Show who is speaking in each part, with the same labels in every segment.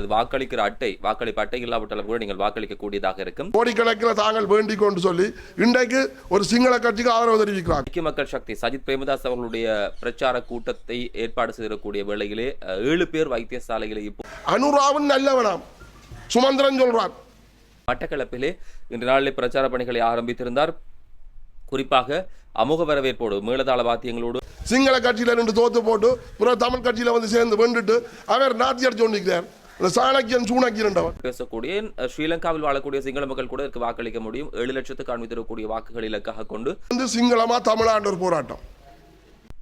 Speaker 1: அல்லது வாக்களிக்கிற அட்டை வாக்களிப்பு அட்டை இல்லாவிட்டாலும் கூட நீங்கள் வாக்களிக்கக்கூடியதாக இருக்கும்.
Speaker 2: கோடிக்கணக்கில் தாங்கள் வேண்டிக் கொண்டு சொல்லி இன்றைக்கு ஒரு சிங்கள கட்சிக்கு ஆதரவு தெரிவிக்கிறார்.
Speaker 1: ஐக்கிய மக்கள் சக்தி சஜித் பிரேமதாஸ் அவர்களுடைய பிரச்சார கூட்டத்தை ஏற்பாடு செய்திருக்கக்கூடிய வேளையிலே 7 பேர் வைத்தியசாலையில் இப்போ
Speaker 2: அனுராவன் நல்லவனாம் சுமந்திரன் சொல்றார்.
Speaker 1: மட்டக்களப்பிலே இன்று நாளிலே பிரச்சார பணிகளை ஆரம்பித்திருந்தார். குறிப்பாக அமோக வரவேற்போடு மேலதாள வாத்தியங்களோடு
Speaker 2: சிங்கள கட்சியில நின்று தோத்து போட்டு தமிழ் கட்சியில வந்து சேர்ந்து வெண்டுட்டு அவர் நாத்தியர் சொன்னிக்கிறார். சாணக்கியன் சூணக்கியன்
Speaker 1: பேசக்கூடிய ஸ்ரீலங்காவில் வாழக்கூடிய சிங்கள மக்கள் கூட இதற்கு வாக்களிக்க முடியும். 7 லட்சத்துக்கு காண்பித்திருக்கக்கூடிய வாக்குகள் இலக்காக கொண்டு
Speaker 2: சிங்களமா தமிழ்நாடு ஒரு போராட்டம்.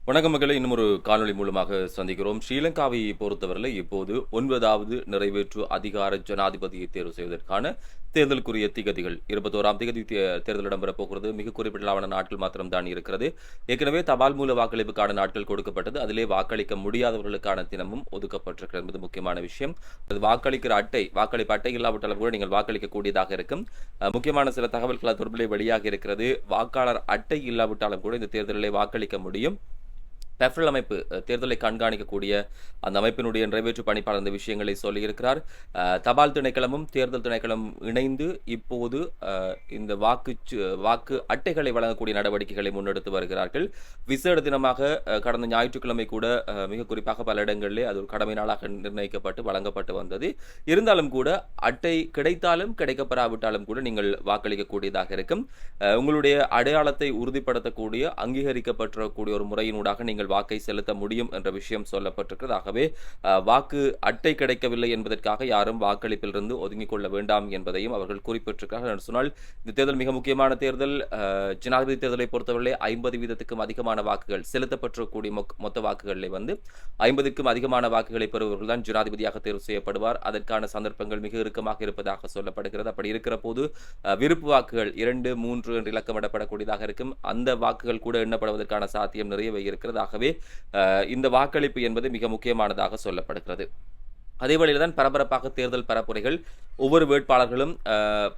Speaker 1: வணக்கம் மக்களை, இன்னும் ஒரு காணொலி மூலமாக சந்திக்கிறோம். ஸ்ரீலங்காவை பொறுத்தவரையில் இப்போது 9வது நிறைவேற்று அதிகார ஜனாதிபதியை தேர்வு செய்வதற்கான தேர்தலுக்குரிய திகதிகள் 21ஆம் திகதி தேர்தல் இடம்பெறப் போகிறது. மிக குறிப்பிட்ட நாட்கள் மாத்திரம் தான் இருக்கிறது. ஏற்கனவே தபால் மூல வாக்களிப்புக்கான நாட்கள் கொடுக்கப்பட்டது. அதிலே வாக்களிக்க முடியாதவர்களுக்கான தினமும் ஒதுக்கப்பட்டிருக்கிறது என்பது முக்கியமான விஷயம். அது வாக்களிக்கிற அட்டை வாக்களிப்பு அட்டை இல்லாவிட்டாலும் கூட நீங்கள் வாக்களிக்கக்கூடியதாக இருக்கும். முக்கியமான சில தகவல்கள் தொடர்பிலே வெளியாக இருக்கிறது. வாக்காளர் அட்டை இல்லாவிட்டாலும் கூட இந்த தேர்தலிலே வாக்களிக்க முடியும். பெஃப்ரல் அமைப்பு தேர்தலை கண்காணிக்கக்கூடிய அந்த அமைப்பினுடைய நிறைவேற்று பணிப்பாளர் இந்த விஷயங்களை சொல்லியிருக்கிறார். தபால் தேர்தல் திணைக்களம் இணைந்து இப்போது இந்த வாக்கு அட்டைகளை வழங்கக்கூடிய நடவடிக்கைகளை முன்னெடுத்து வருகிறார்கள். விசேட தினமாக கடந்த ஞாயிற்றுக்கிழமை கூட மிக குறிப்பாக பல இடங்களிலே அது ஒரு கடமை நாளாக நிர்ணயிக்கப்பட்டு வழங்கப்பட்டு வந்தது. இருந்தாலும் கூட அட்டை கிடைத்தாலும் கிடைக்கப்படாவிட்டாலும் கூட நீங்கள் வாக்களிக்கக்கூடியதாக இருக்கும். உங்களுடைய அடையாளத்தை உறுதிப்படுத்தக்கூடிய அங்கீகரிக்கப்பட்டிருக்கக்கூடிய ஒரு முறையினூடாக நீங்கள் வாக்கை செலுத்த முடியும் என்ற விஷயம் சொல்லப்பட்டிருக்கிறது. ஆகவே வாக்கு அட்டை கிடைக்கவில்லை என்பதற்காக யாரும் வாக்களிப்பிலிருந்து ஒதுங்கிக் கொள்ள வேண்டாம் என்பதையும் அவர்கள் குறிப்பிட்டிருக்கிறார்கள். சொன்னால் இந்த தேர்தல் மிக முக்கியமான தேர்தல். ஜனாதிபதி தேர்தலை பொறுத்தவரை 50% அதிகமான வாக்குகள் செலுத்தப்பட்டிருக்கக்கூடிய மொத்த வாக்குகளில் 50க்கும் அதிகமான வாக்குகளை பெறுபவர்கள் தான் ஜனாதிபதியாக தேர்வு செய்யப்படுவார். அதற்கான சந்தர்ப்பங்கள் மிக இறுக்கமாக இருப்பதாக சொல்லப்படுகிறது. அப்படி இருக்கிற போது விருப்பு வாக்குகள் 2, 3 என்று இலக்கமிடப்படக்கூடியதாக இருக்கும். அந்த வாக்குகள் கூட எண்ணப்படுவதற்கான சாத்தியம் நிறையவே இருக்கிறது. ஆகவே இந்த வாக்களிப்பு என்பது மிக முக்கியமானதாக சொல்லப்படுகிறது. அதே வழியில்தான் பரபரப்பாக தேர்தல் பரப்புரைகள் ஒவ்வொரு வேட்பாளர்களும்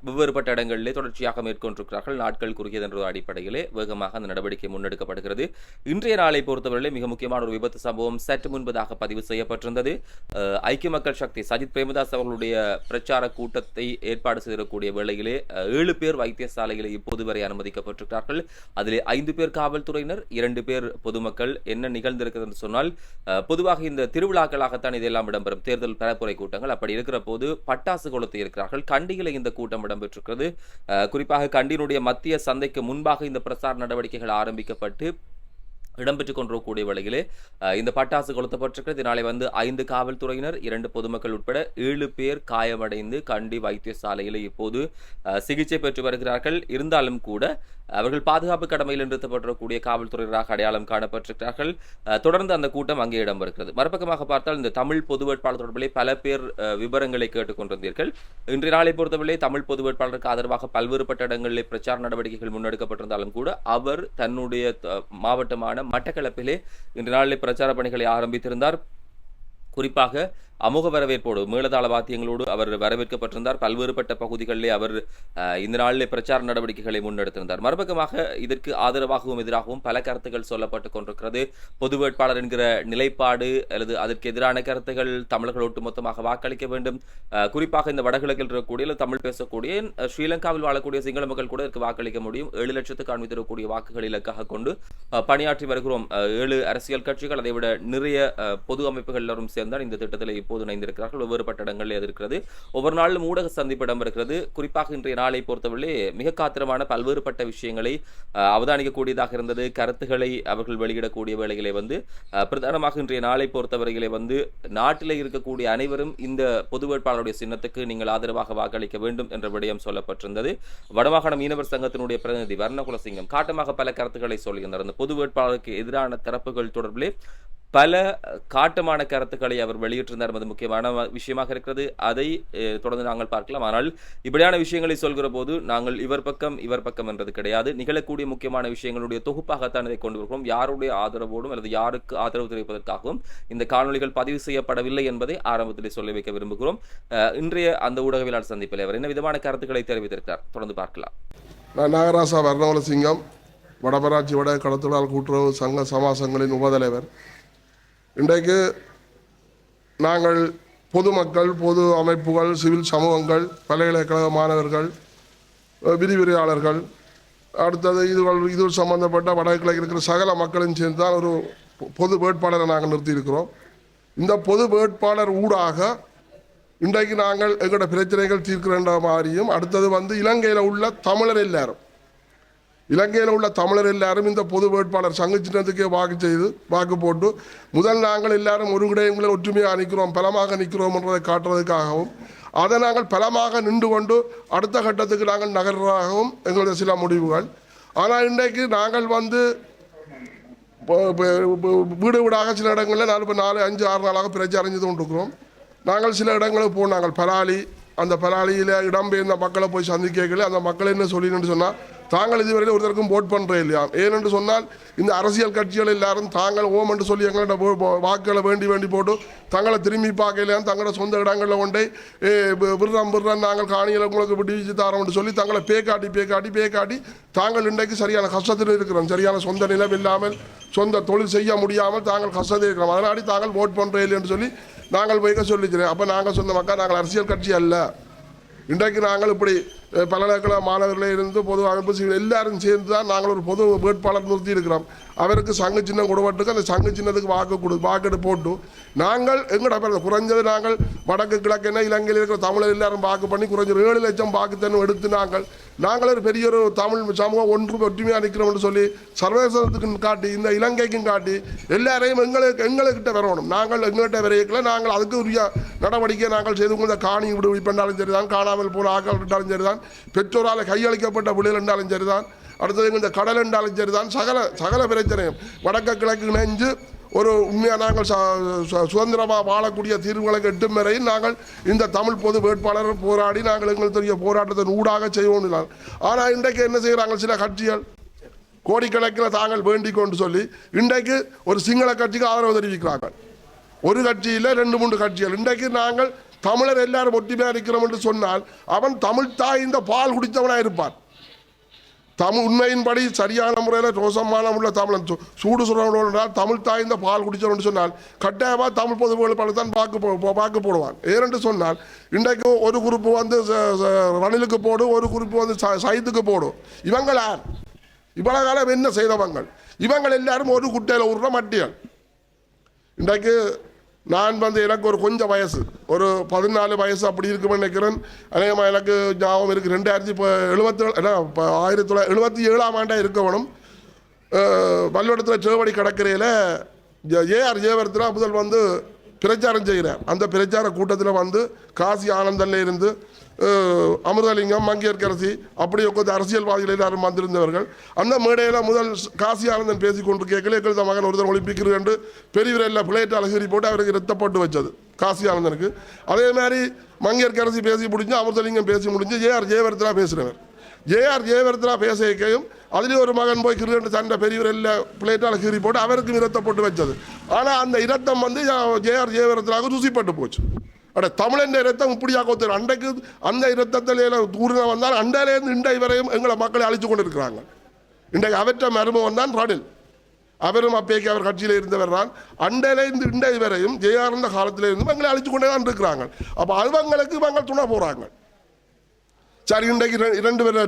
Speaker 1: வெவ்வேறுபட்ட இடங்களிலே தொடர்ச்சியாக மேற்கொண்டிருக்கிறார்கள். நாட்கள் குறுகியது என்ற அடிப்படையிலே வேகமாக அந்த நடவடிக்கை முன்னெடுக்கப்படுகிறது. இன்றைய நாளை பொறுத்தவரையிலே மிக முக்கியமான ஒரு விபத்து சம்பவம் சற்று முன்பதாக பதிவு செய்யப்பட்டிருந்தது. ஐக்கிய மக்கள் சக்தி சஜித் பிரேமதாஸ் அவர்களுடைய பிரச்சார கூட்டத்தை ஏற்பாடு செய்திருக்கக்கூடிய வேளையிலே 7 பேர் வைத்தியசாலையில் இப்போது வரை அனுமதிக்கப்பட்டிருக்கிறார்கள். அதிலே 5 பேர் காவல்துறையினர், 2 பேர் பொதுமக்கள். என்ன நிகழ்ந்திருக்கிறது என்று சொன்னால், பொதுவாக இந்த திருவிழாக்களாகத்தான் இதெல்லாம் இடம்பெறும் தேர்தல் பரப்புரை கூட்டங்கள். அப்படி இருக்கிற போது பட்டாசு கொளுத்தி இருக்கிறார்கள். கண்டியில இந்த கூட்டம் இடம்பெற்றிருக்கிறது. குறிப்பாக கண்டியினுடைய மத்திய சந்தைக்கு முன்பாக இந்த பிரசார நடவடிக்கைகள் ஆரம்பிக்கப்பட்டு இடம்பெற்றுக் கொண்டிருக்கக்கூடிய வேளையிலே இந்த பட்டாசு கொளுத்தப்பட்டிருக்கிறது. இதனாலே 5 காவல்துறையினர், 2 பொதுமக்கள் உட்பட 7 பேர் காயமடைந்து கண்டி வைத்தியசாலையில் இப்போது சிகிச்சை பெற்று வருகிறார்கள். இருந்தாலும் கூட அவர்கள் பாதுகாப்பு கடமையில் நிறுத்தப்பட்டிருக்கக்கூடிய காவல்துறையினராக அடையாளம் காணப்பட்டிருக்கிறார்கள். தொடர்ந்து அந்த கூட்டம் அங்கே இடம்பெறுகிறது. மறுபக்கமாக பார்த்தால் இந்த தமிழ் பொது வேட்பாளர் தொடர்பிலே பல பேர் விவரங்களை கேட்டுக் கொண்டிருந்தீர்கள். இன்றைய நாளை பொறுத்தவரை தமிழ் பொது வேட்பாளருக்கு ஆதரவாக பல்வேறுபட்ட இடங்களில் பிரச்சார நடவடிக்கைகள் முன்னெடுக்கப்பட்டிருந்தாலும் கூட அவர் தன்னுடைய மாவட்டமான மட்டக்களப்பிலே இன்று நாளிலே பிரச்சார பணிகளை ஆரம்பித்திருந்தார். குறிப்பாக அமோக வரவேற்போடு மேலதாள வாத்தியங்களோடு அவர் வரவேற்கப்பட்டிருந்தார். பல்வேறுபட்ட பகுதிகளிலே அவர் இந்த நாளிலே பிரச்சார நடவடிக்கைகளை முன்னெடுத்திருந்தார். மறுபக்கமாக இதற்கு ஆதரவாகவும் எதிராகவும் பல கருத்துக்கள் சொல்லப்பட்டுக் கொண்டிருக்கிறது. பொது வேட்பாளர் என்கிற நிலைப்பாடு அல்லது அதற்கு எதிரான கருத்துகள், தமிழர்கள் ஒட்டுமொத்தமாக வாக்களிக்க வேண்டும், குறிப்பாக இந்த வடகிழக்கில் இருக்கக்கூடிய தமிழ் பேசக்கூடிய ஸ்ரீலங்காவில் வாழக்கூடிய சிங்கள மக்கள் கூட இதற்கு வாக்களிக்க முடியும். 7 லட்சத்துக்கு காண்பித்திருக்கக்கூடிய வாக்குகள் இலக்காக கொண்டு பணியாற்றி வருகிறோம் 7 அரசியல் கட்சிகள். அதைவிட நிறைய பொது அமைப்புகள் எல்லாரும் சேர்ந்தால் இந்த திட்டத்தில் இப்போது இணைந்திருக்கிறார்கள். வெவ்வேறுபட்ட இடங்களில் அது இருக்கிறது. ஒவ்வொரு நாளும் ஊடக சந்திப்பு இடம்பெறுகிறது. குறிப்பாக இன்றைய நாளை பொறுத்தவரை மிக காத்திரமான பல்வேறுபட்ட விஷயங்களை அவதானிக்கக்கூடியதாக இருந்தது. கருத்துக்களை அவர்கள் வெளியிடக்கூடிய வேளைகளை பிரதானமாக இன்றைய நாளை பொறுத்தவரைகளை நாட்டிலே இருக்கக்கூடிய அனைவரும் இந்த பொது வேட்பாளருடைய சின்னத்துக்கு நீங்கள் ஆதரவாக வாக்களிக்க வேண்டும் என்ற விடயம் சொல்லப்பட்டிருந்தது. வடமாகாண மீனவர் சங்கத்தினுடைய பிரதிநிதி வர்ணகுலசிங்கம் காட்டமாக பல கருத்துக்களை சொல்லியிருந்தார். அந்த பொது வேட்பாளருக்கு எதிரான தரப்புகள் தொடர்பிலே பல காட்டமான கருத்துக்களை அவர் வெளியிட்டிருந்தார் என்பது முக்கியமான விஷயமாக இருக்கிறது. அதை தொடர்ந்து நாங்கள் பார்க்கலாம். ஆனால் இப்படியான விஷயங்களை சொல்கிற போது நாங்கள் இவர் பக்கம் என்றது கிடையாது. நிகழக்கூடிய முக்கியமான விஷயங்களுடைய தொகுப்பாகத்தான் இதை கொண்டு வருகிறோம். யாருடைய ஆதரவோடும் அல்லது யாருக்கு ஆதரவு தெரிவிப்பதற்காகவும் இந்த காணொலிகள் பதிவு செய்யப்படவில்லை என்பதை ஆரம்பத்தில் சொல்லி வைக்க விரும்புகிறோம். இன்றைய அந்த ஊடகவியலாளர் சந்திப்பில் அவர் என்ன விதமான கருத்துக்களை தெரிவித்திருக்கிறார் தொடர்ந்து பார்க்கலாம்.
Speaker 2: நான் நாகராசா வர்ணகுலசிங்கம், வடபராட்சி வட கடத்தொழிலாளர் கூட்டுறவு சங்க சமாசங்களின் உபதலைவர். இன்றைக்கு நாங்கள் பொதுமக்கள், பொது அமைப்புகள், சிவில் சமூகங்கள், பல்கலைக்கழக மாணவர்கள், விரிவுரையாளர்கள், அடுத்தது இது சம்பந்தப்பட்ட வடகிழக்கு இருக்கிற சகல மக்களும் சேர்ந்து தான் ஒரு பொது வேட்பாளரை நாங்கள் நிறுத்தியிருக்கிறோம். இந்த பொது வேட்பாளர் ஊடாக இன்றைக்கு நாங்கள் எங்களோட பிரச்சனைகள் தீர்க்கின்ற மாதிரியும், அடுத்தது இலங்கையில் உள்ள தமிழர் எல்லாரும் இந்த பொது வேட்பாளர் சங்கு சின்னத்துக்கே வாக்கு போட்டு முதல் நாங்கள் எல்லாரும் ஒரு விடயங்களில் ஒற்றுமையாக நிற்கிறோம், பலமாக நிற்கிறோம் என்றதை காட்டுறதுக்காகவும், அதை நாங்கள் பலமாக நின்று கொண்டு அடுத்த கட்டத்துக்கு நாங்கள் நகர்றதாகவும் எங்களுடைய சில முடிவுகள். ஆனால் இன்றைக்கு நாங்கள் வீடு வீடாக சில இடங்களில் 4, 5, 6 நாளாக பிரச்சாரம் செய்து கொண்டிருக்கிறோம். நாங்கள் சில இடங்களுக்கு போனோம். நாங்கள் பலாலி, அந்த பலாலியில் இடம்பெயர்ந்த மக்களை போய் சந்திக்கல. அந்த மக்கள் என்ன சொல்லின்னு சொன்னால், தாங்கள் இதுவரையில் ஒருத்தருக்கும் போட் பண்ணுறே இல்லையா. ஏனென்று சொன்னால் இந்த அரசியல் கட்சிகள் எல்லாரும் தாங்கள் ஓம் என்று சொல்லி எங்கள்கிட்ட வாக்குகளை வேண்டி போட்டு தங்களை திரும்பி பார்க்கலையா, தங்களோட சொந்த இடங்களில் கொண்டே விடுறோம் நாங்கள் காணியில் உங்களுக்கு விடுவிச்சு தரோம்னு சொல்லி தங்களை பேக்காட்டி தாங்கள் இன்றைக்கு சரியான கஷ்டத்தில் இருக்கிறோம். சரியான சொந்த நிலம் இல்லாமல், சொந்த தொழில் செய்ய முடியாமல் தாங்கள் கஷ்டத்தில் இருக்கிறோம். அதனாடி தாங்கள் ஓட் பண்ணுறே இல்லைன்னு சொல்லி நாங்கள் போய்க்க சொல்லிக்கிறேன். அப்போ நாங்கள் சொந்த மக்கள், நாங்கள் அரசியல் கட்சி அல்ல. இன்றைக்கு நாங்கள் இப்படி பல்கலைக்கழக மாணவர்களே இருந்து பொது அமைப்பு எல்லாரும் சேர்ந்து தான் நாங்கள் ஒரு பொது வேட்பாளர் நிறுத்தி இருக்கிறோம். அவருக்கு சங்கு சின்னம் கொடுப்பட்டுக்கு அந்த சங்கு சின்னத்துக்கு வாக்கெடு போட்டு நாங்கள் எங்களோட குறைஞ்சது நாங்கள் வடக்கு கிழக்கு இலங்கையில் இருக்கிற தமிழர் எல்லாரும் வாக்கு பண்ணி குறைஞ்ச 7 லட்சம் வாக்குத்தன்மை எடுத்து நாங்கள் ஒரு பெரிய ஒரு தமிழ் சமூகம் ஒற்றுமையாக நிற்கிறோம் என்று சொல்லி சர்வதேசத்துக்கு காட்டி, இந்த இலங்கைக்கும் காட்டி எல்லாரையும் எங்கள்கிட்ட வரணும். நாங்கள் எங்கள்கிட்ட வரையக்கல, நாங்கள் அதுக்கு உரிய நடவடிக்கை நாங்கள் செய்து கொண்ட காணி விடுவிப்பென்றாலும் சரிதான், காணாமல் போன ஆக்கள் என்றாலும் சரிதான், பெற்றோரால் கையளிக்கப்பட்ட விடுதல் என்றாலும் சரிதான், அடுத்தது இந்த கடல் என்றாலும் சரிதான், சகல பிரச்சனையும் வடக்கு கிழக்கு இணைஞ்சு ஒரு உண்மையாக நாங்கள் சுதந்திரமாக வாழக்கூடிய தீர்வுகளுக்கு எட்டும் வரையில் நாங்கள் இந்த தமிழ் பொது வேட்பாளர் போராடி நாங்கள் எங்களுடைய போராட்டத்தின் ஊடாக செய்வோம். ஆனால் இன்றைக்கு என்ன செய்கிறாங்க சில கட்சிகள், கோடிக்கணக்கில் தாங்கள் வேண்டிக் கொண்டு சொல்லி இன்றைக்கு ஒரு சிங்கள கட்சிக்கு ஆதரவு தெரிவிக்கிறாங்க. ஒரு கட்சியில் 2, 3 கட்சிகள். இன்றைக்கு நாங்கள் தமிழர் எல்லாரும் ஒற்றுமையாக இருக்கிறோம் என்று சொன்னால் அவன் தமிழ் தாய் இந்த பால் குடித்தவனாக இருப்பான். தமிழ் உண்மையின்படி சரியான முறையில் ரோசமான உள்ள தமிழன் சூடு சுரண்டால் தமிழ் தாய் இந்த பால் குடித்தவன் சொன்னால் கட்டாயமாக தமிழ் பொது வேட்பாளர் தான் வாக்கு போடுவான். ஏனென்று சொன்னால் இன்றைக்கு ஒரு குரூப்பு ரணிலுக்கு போடு, ஒரு குரூப்பு சைத்துக்கு போடும். இவங்கள் யார்? இவ்வளவு காலம் என்ன செய்தவங்க? இவங்கள் எல்லாரும் ஒரு குட்டையில் உருற மட்டியல். இன்றைக்கு நான் எனக்கு ஒரு கொஞ்சம் வயசு, ஒரு 14 வயசு அப்படி இருக்குன்னு நினைக்கிறேன். அநேகமாக எனக்கு ஞாபகம் இருக்குது 1977ஆம் ஆண்டாக இருக்கணும். பள்ளிக்கூடத்தில் சேவடி கடற்கரையில் ஏஆர் ஜெயவர்தனா முதல் பிரச்சாரம் செய்கிறார். அந்த பிரச்சார கூட்டத்தில் காசி ஆனந்தன்ல இருந்து அமிர்தலிங்கம், மங்கையர்கரசி, அப்படி கொஞ்சம் அரசியல்வாதிகள் எல்லாரும் வந்திருந்தவர்கள். அந்த மேடையில் முதல் காசி ஆனந்தன் பேசிக்கொண்டு கேட்கல, எங்களது மகன் ஒருத்தர் ஒலிம்பிக்கிறது என்று பெரியவரெல்லாம் பிளேட் அழகிரி போட்டு அவருக்கு ரத்தப்பட்டு வச்சது காசி ஆனந்தனுக்கு. அதே மாதிரி மங்கையர்கரசி பேசி முடிஞ்சு, அமிர்தலிங்கம் பேசி முடிஞ்சு, ஏஆர் ஜெயவர்தனா பேசுகிறவர். ஏஆர் ஜெயவர்தனா பேசிக்கையும் அதுலேயும் ஒரு மகன் போய் கிரிக்கெட் சண்டை பெரியவர் எல்லாம் பிளேட்டால் கீறி போட்டு அவருக்கும் இரத்தப்பட்டு வச்சது. ஆனால் அந்த இரத்தம் ஏஆர் ஜெயவர்தனாவுக்கு ருசிப்பட்டு போச்சு. தமிழன் இரத்தம் இப்படியாக ஒருத்தர் அன்றைக்கு அந்த இரத்தத்தில் ஊரில் வந்தால் அண்டையிலேருந்து இண்டை வரையும் எங்களை மக்களை அழித்து கொண்டு இருக்கிறாங்க. இன்றைக்கு அவற்ற மருமகன் தான் ரணில். அவரும் அப்பேக்கு அவர் கட்சியில் இருந்தவர் தான். அண்டையிலேருந்து இண்டை வரையும் ஜெயானந்த காலத்திலிருந்து எங்களை அழித்து கொண்டே தான் இருக்கிறாங்க. அப்போ அவங்களுக்கு இவங்க துணை போகிறாங்க. சரி, இன்றைக்கு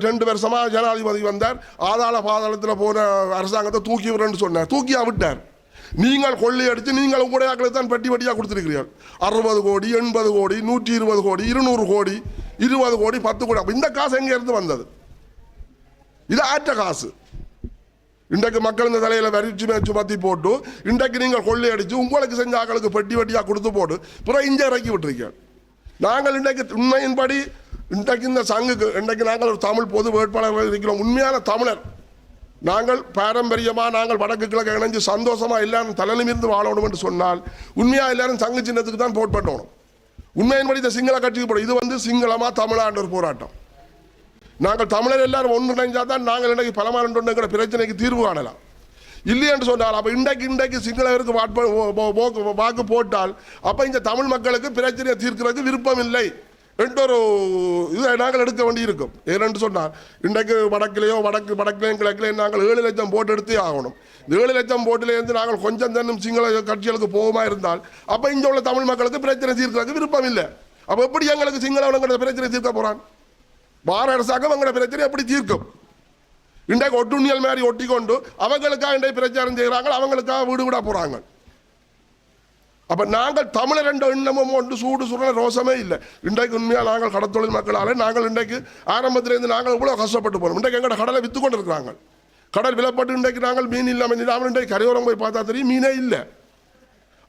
Speaker 2: 2 வருஷமாக ஜனாதிபதி வந்தார். ஆதாள பாதாளத்தில் போன அரசாங்கத்தை தூக்கி விடுறேன்னு சொன்னார். தூக்கியா விட்டார். நீங்கள் கொள்ளையடித்து நீங்கள் உங்களுடைய தான் பெட்டியாக கொடுத்துருக்கிறீர்கள். 60 கோடி, 80 கோடி, 120 கோடி, 200 கோடி, 20 கோடி, 10 கோடி. இந்த காசு எங்கேருந்து வந்தது? இது ஆற்ற காசு. இன்றைக்கு மக்கள் இந்த தலையில் வரிச்சு பற்றி போட்டு இன்றைக்கு நீங்கள் கொள்ளையடித்து உங்களுக்கு செஞ்ச ஆக்களுக்கு பெட்டியாக கொடுத்து போட்டு பிறகு இங்கே இறக்கி விட்டுருக்கீங்க. நாங்கள் இன்றைக்கு உண்மையின்படி இன்றைக்கு இந்த சங்குக்கு இன்றைக்கு நாங்கள் ஒரு தமிழ் பொது வேட்பாளர்கள் இருக்கிறோம். உண்மையான தமிழர் நாங்கள் பாரம்பரியமாக நாங்கள் வடக்கு கிழக்கு இணைஞ்சு சந்தோஷமாக எல்லாரும் தலைநிமிர்ந்து வாழணும் என்று சொன்னால் உண்மையாக எல்லாரும் சங்கு சின்னத்துக்கு தான் போட் பண்ணணும். உண்மையின்படி இந்த சிங்கள கட்சிக்கு போடும். இது சிங்களமாக தமிழாண்ட ஒரு போராட்டம். நாங்கள் தமிழர் எல்லாரும் ஒன்றிணைஞ்சால் தான் நாங்கள் இன்றைக்கு பலமான பிரச்சனைக்கு தீர்வு காணலாம். இல்லை என்று சொன்னால் அப்போ இன்றைக்கு சிங்களவருக்கு வாக்கு போட்டால் அப்போ இந்த தமிழ் மக்களுக்கு பிரச்சனையை தீர்க்கிறதுக்கு விருப்பம் இல்லை. என்ற ஒரு இதை நாங்கள் எடுக்க வேண்டி இருக்கும். ஏனென்று சொன்னால் இன்றைக்கு வடக்கிலேயும் கிழக்கிலேயும் நாங்கள் 7 லட்சம் போட்டு எடுத்தே ஆகணும். இந்த 7 லட்சம் போட்டிலேருந்து நாங்கள் கொஞ்சம் தன்னும் சிங்கள கட்சிகளுக்கு போகுமா இருந்தால் அப்போ இங்கே உள்ள தமிழ் மக்களுக்கு பிரச்சனை தீர்க்கிறதுக்கு விருப்பம் இல்லை. அப்போ எப்படி எங்களுக்கு சிங்களவனுங்கிற பிரச்சனை தீர்க்க போகிறான்? பாரத அரசாங்கம் எங்களோட பிரச்சனை எப்படி தீர்க்கும்? இன்றைக்கு ஒட்டுண்ணியல் மாதிரி ஒட்டி கொண்டு அவங்களுக்காக இன்றைக்கு பிரச்சாரம் செய்கிறாங்க, அவங்களுக்காக வீடு விட போகிறாங்க. அப்போ நாங்கள் தமிழர் என்ற எண்ணமும் ஒன்று சூடு சுரண ரோசமே இல்லை. இன்றைக்கு உண்மையாக நாங்கள் கடத்தொழில் மக்களால் நாங்கள் இன்றைக்கு ஆரம்பத்திலேருந்து நாங்கள் இவ்வளோ கஷ்டப்பட்டு போகிறோம். இன்றைக்கு எங்களோட கடலை விற்று கொண்டு இருக்கிறாங்க. கடல் விலப்பட்டு இன்றைக்கு நாங்கள் மீன் இல்லாமல் இன்றைக்கு கரையோரம் போய் பார்த்தா தெரியும் மீனே இல்லை.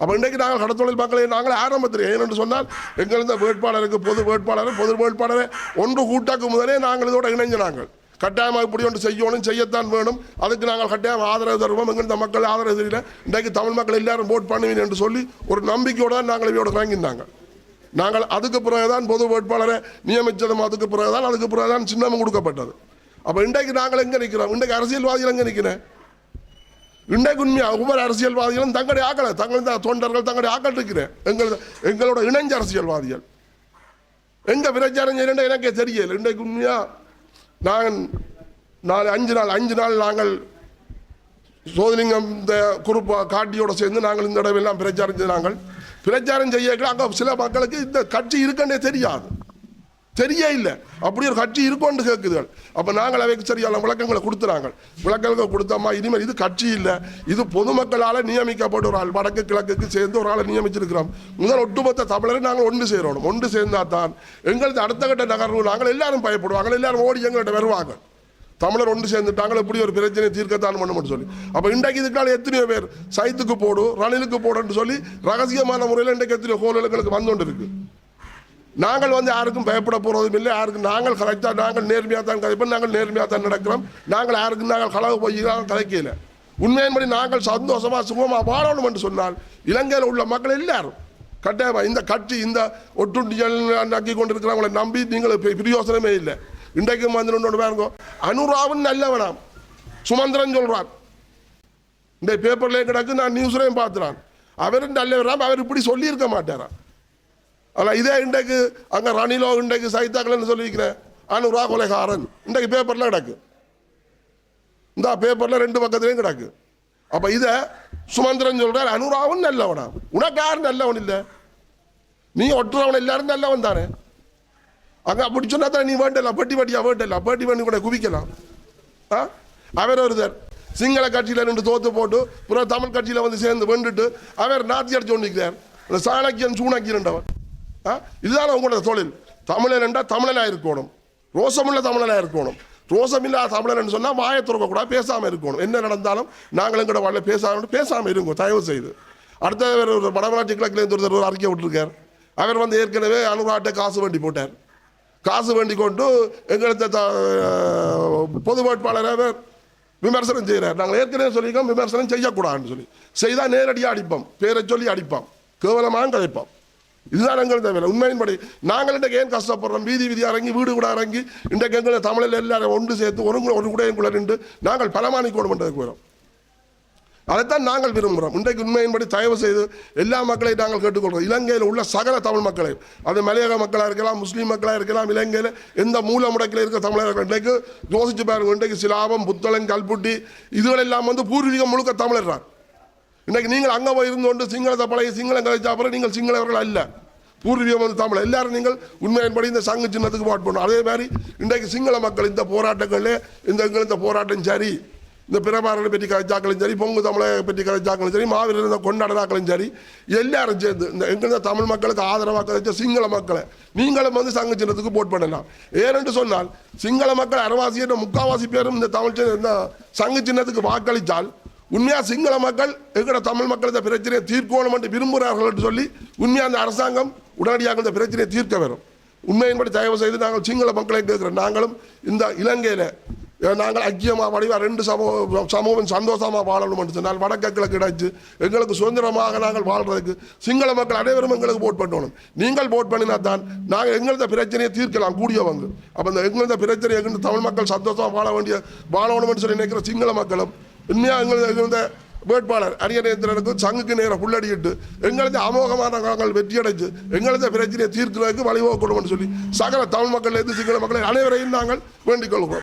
Speaker 2: அப்போ இன்றைக்கு நாங்கள் கடத்தொழில் மக்களை நாங்கள் ஆரம்பத்தில் ஏனென்று சொன்னால் எங்கள் இந்த வேட்பாளருக்கு பொது வேட்பாளரை ஒன்று கூட்டாக்கு முதலே நாங்கள் இதோட இணைஞ்ச நாங்கள் கட்டாயமாக இப்படி ஒன்று செய்யணும், செய்யத்தான் வேணும், அதுக்கு நாங்கள் கட்டாயம் ஆதரவு தருவோம், எங்கள் இந்த மக்கள் ஆதரவு தெரியல, இன்றைக்கு தமிழ் மக்கள் எல்லாரும் ஓட் பண்ணுவீங்க என்று சொல்லி ஒரு நம்பிக்கையோடு தான் நாங்கள் இவையோட வாங்கியிருந்தாங்க. நாங்கள் அதுக்கு பிறகுதான் பொது வேட்பாளரை நியமித்ததும், அதுக்கு பிறகுதான் சின்னமும் கொடுக்கப்பட்டது. அப்போ இன்றைக்கு நாங்கள் எங்கே நிற்கிறோம்? இன்றைக்கு அரசியல்வாதிகள் எங்கே நிற்கிறேன்? இன்றைக்கு உண்மையாக ஒவ்வொரு அரசியல்வாதிகளும் தங்களுடைய ஆக்களை தங்கள் தொண்டர்கள் தங்களுடைய ஆக்கள் இருக்கிறேன். எங்களோட இணைஞ்ச அரசியல்வாதிகள் எங்கே பிரச்சாரம் செய்யணும் எனக்கே தெரியல. இன்றைக்கு உண்மையாக நாங்கள் 5 நாள் நாங்கள் சோதலிங்கம் இந்த குரூப் காட்டியோட சேர்ந்து நாங்கள் இந்த இடமெல்லாம் பிரச்சாரம் செய்ய அங்கே சில மக்களுக்கு இந்த கட்சி இருக்குன்னே தெரிய இல்லை. அப்படி ஒரு கட்சி இருக்கும்னு கேட்குதுகள். அப்போ நாங்கள் அவைக்கு சரியான விளக்கங்களை கொடுத்தோம்மா, இனிமேல் இது கட்சி இல்லை, இது பொதுமக்களால் நியமிக்கப்பட்ட ஒரு ஆள், வடக்கு கிழக்குக்கு சேர்ந்து ஒரு ஆளை நியமிச்சிருக்கிறோம். முதல் ஒட்டுமொத்த தமிழரை நாங்கள் ஒன்று சேரணும். ஒன்று சேர்ந்தால் தான் எங்களுக்கு அடுத்த கட்ட நகர்வு. நாங்கள் எல்லாரும் பயப்படுவாங்க, எல்லாரும் ஓடி எங்கள்கிட்ட வருவாங்க. தமிழர் ஒன்று சேர்ந்துட்டாங்க, இப்படி ஒரு பிரச்சனையை தீர்க்கத்தான் பண்ணணும்னு சொல்லி. அப்போ இன்றைக்கு இதுக்கான எத்தனையோ பேர் சைத்துக்கு போடு, ரணிலுக்கு போடுன்னு சொல்லி ரகசியமான முறையில் இன்றைக்கு எத்தனையோ கோல்களுக்கு வந்து கொண்டு இருக்கு. நாங்கள் யாருக்கும் பயப்பட போகிறதும் இல்லை. யாருக்கும் நாங்கள் கரெக்டாக நாங்கள் நேர்மையாக தான் கதைப்போம், நாங்கள் நேர்மையாக தான் நடக்கிறோம். நாங்கள் யாருக்கும் நாங்கள் களவு போய் கதைக்கல. உண்மையின்படி நாங்கள் சந்தோஷமாக சுகமாக வாழணும் என்று சொன்னால் இலங்கையில் உள்ள மக்கள் எல்லாரும் கட்டாயமாக இந்த கட்சி இந்த ஒட்டுண்டியல் நக்கி கொண்டிருக்கிறவங்களை நம்பி நீங்கள் பிரயோசனமே இல்லை. இன்றைக்கும் வந்து பாருங்க, அனுராவன் நல்லவனாம் சுமந்திரன் சொல்கிறான். இந்த பேப்பர்லேயே கிடக்கு, நான் நியூஸ்லையும் பார்த்துறான். அவரும் நல்லவராம், அவர் இப்படி சொல்லியிருக்க மாட்டாராம். ஆனால் இதே இன்றைக்கு அங்கே ரணிலோ இன்றைக்கு சைத்தாக்கள்னு சொல்லியிருக்கிறேன், அனுரா கொலைகாரன் இன்றைக்கு பேப்பரில் கிடக்கு. இந்த பேப்பரில் 2 பக்கத்துலேயும் கிடக்கு. அப்போ இதை சுமந்திரன் சொல்கிறார், அனுராவும் நல்லவனா, உனக்கு யாரும் நல்லவன் இல்லை, நீ ஒட்டுறவன் எல்லாரும் நல்லவன் தானே. அங்கே அப்படி சொன்னா தான் நீ வேண்டலாம், பெட்டி பண்ணி கூட குவிக்கலாம். அவர் ஒருத்தர் சிங்கள கட்சியில் நின்று தோத்து போட்டு புற தமிழ் கட்சியில் வந்து சேர்ந்து வெண்டுட்டு அவர் நாத்தி அடிச்சு கொண்டிருக்கிறார். சாணக்கியன் சூணக்கியன்றவன். இதுதான் உங்களோட தொழில். தமிழன் என்றால் தமிழனாக இருக்கணும், ரோசமுள்ள தமிழனாக இருக்கணும். ரோசமில்லாத தமிழன் சொன்னால் வாயை திறக்கக்கூடாது, பேசாமல் இருக்கணும். என்ன நடந்தாலும் நாங்கள் எங்கூட வாழ பேசாமல் இருக்கும் தயவு செய்து. அடுத்த ஒரு வடமராட்சி கிழக்கிலேருந்து ஒருத்தர் ஒரு அறிக்கை விட்டுருக்கார். அவர் ஏற்கனவே அனுராட்டை காசு வேண்டி போட்டார். காசு வேண்டி கொண்டு எங்களுக்கு பொது வேட்பாளரை அவர் விமர்சனம் செய்கிறார். நாங்கள் ஏற்கனவே சொல்லியிருக்கோம் விமர்சனம் செய்யக்கூடாதுன்னு சொல்லி. செய்தால் நேரடியாக அடிப்போம், பேரை சொல்லி அடிப்போம், கேவலமாக கதைப்போம். இதுதான் எங்களுக்கு தேவையில்லை. உண்மையின்படி நாங்கள் இன்றைக்கு ஏன் கஷ்டப்படுறோம்? வீதி இறங்கி வீடு கூட இறங்கி இன்றைக்கு எங்களை தமிழில் எல்லாரும் ஒன்று சேர்த்து ஒரு குடையங்குள்ள நின்று நாங்கள் பலமானிக்கோணும் என்றதுக்கு வரோம். அதைத்தான் நாங்கள் விரும்புகிறோம். இன்றைக்கு உண்மையின்படி தயவு செய்து எல்லா மக்களையும் நாங்கள் கேட்டுக்கொள்கிறோம். இலங்கையில் உள்ள சகல தமிழ் மக்களை, அது மலையக மக்களாக இருக்கலாம், முஸ்லீம் மக்களாக இருக்கலாம், இலங்கையில் எந்த மூல முடக்கில் இருக்க தமிழர்கள் இன்றைக்கு யோசிச்சு பாருங்க. இன்றைக்கு சிலாபம், புத்தளம், கல்புட்டி இதுகளெல்லாம் பூர்வீகம் முழுக்க தமிழர் தான். இன்றைக்கு நீங்கள் அங்கே போய் இருந்து கொண்டு சிங்களத்தை பழைய சிங்களம் கதைச்சா அப்புறம் நீங்கள் சிங்களவர்கள் அல்ல, பூர்வீகம் தமிழ். எல்லாரும் நீங்கள் உண்மையின்படி இந்த சங்கு சின்னத்துக்கு போட் பண்ணணும். அதே மாதிரி இன்றைக்கு சிங்கள மக்கள் இந்த போராட்டங்களே இந்த போராட்டம் சரி, இந்த பிரபாரனை பற்றி கதைச்சாக்களும் சரி, பொங்கு தமிழை பற்றி கதைச்சாக்களும் சரி, மாவீரர் இந்த கொண்டாடுறாக்களும் சரி, எல்லாரும் சேர்ந்து இந்த தமிழ் மக்களுக்கு ஆதரவாக கதைச்ச சிங்கள மக்களை நீங்களும் சங்கு சின்னத்துக்கு போட் பண்ணலாம். ஏனென்று சொன்னால் சிங்கள மக்கள் அரைவாசி முக்காவாசி பேரும் இந்த இந்த சங்கு சின்னத்துக்கு வாக்களித்தால் உண்மையாக சிங்கள மக்கள் எங்கட தமிழ் மக்கள் இந்த பிரச்சனையை தீர்க்கணும் என்று விரும்புகிறார்கள் என்று சொல்லி உண்மையாக அந்த அரசாங்கம் உடனடியாக இந்த பிரச்சனையை தீர்க்க வரும். உண்மையின்படி தயவு செய்து நாங்கள் சிங்கள மக்களை கேட்கிறோம். நாங்களும் இந்த இலங்கையில் நாங்கள் ஐக்கியமாக வடிவா 2 சமூகம் சந்தோஷமாக வாழணும் என்று சொன்னால் வடக்கிழக்கு கிடைச்சு எங்களுக்கு சுதந்திரமாக நாங்கள் வாழ்றதுக்கு சிங்கள மக்கள் அனைவரும் எங்களுக்கு போட் பண்ணணும். நீங்கள் போட் பண்ணினா தான் நாங்கள் எங்களது பிரச்சனையை தீர்க்கலாம் கூடியவங்க. அப்போ இந்த எங்களது பிரச்சனை எங்களுக்கு தமிழ் மக்கள் சந்தோஷமாக வாழணும் என்று சொல்லி நினைக்கிற சிங்கள மக்களும் உண்மையாக எங்களது வேட்பாளர் அரியநேத்திரனுக்கு சங்குக்கு நேரம் புள்ளடிட்டு எங்களது அமோகமான நாங்கள் வெற்றியடைச்சு எங்களது பிரச்சனையை தீர்க்கிறதுக்கு வழிவகுக்கணும்னு சொல்லி சகல தமிழ் மக்கள் சிங்கள மக்கள் அனைவரையும் நாங்கள் வேண்டிக் கொள்கிறோம்.